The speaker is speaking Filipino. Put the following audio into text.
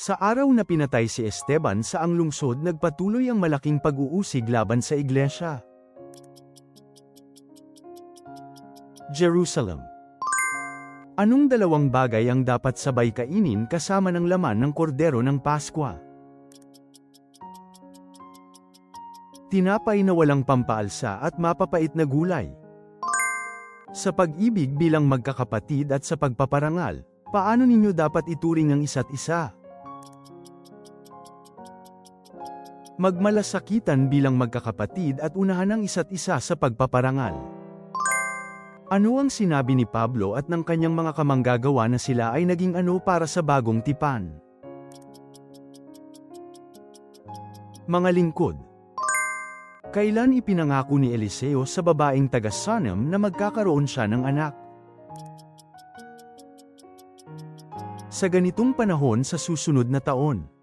Sa araw na pinatay si Esteban sa ang lungsod, nagpatuloy ang malaking pag-uusig laban sa iglesia. Jerusalem. Anong dalawang bagay ang dapat sabay kainin kasama ng laman ng kordero ng Paskwa? Tinapay na walang pampaalsa at mapapait na gulay. Sa pag-ibig bilang magkakapatid at sa pagpaparangal, paano ninyo dapat ituring ang isa't isa? Magmalasakitan bilang magkakapatid at unahan ang isa't isa sa pagpaparangal. Ano ang sinabi ni Pablo at ng kanyang mga kamanggagawa na sila ay naging ano para sa bagong tipan? Mga lingkod. Kailan ipinangako ni Eliseo sa babaeng taga Sunem na magkakaroon siya ng anak? Sa ganitong panahon sa susunod na taon.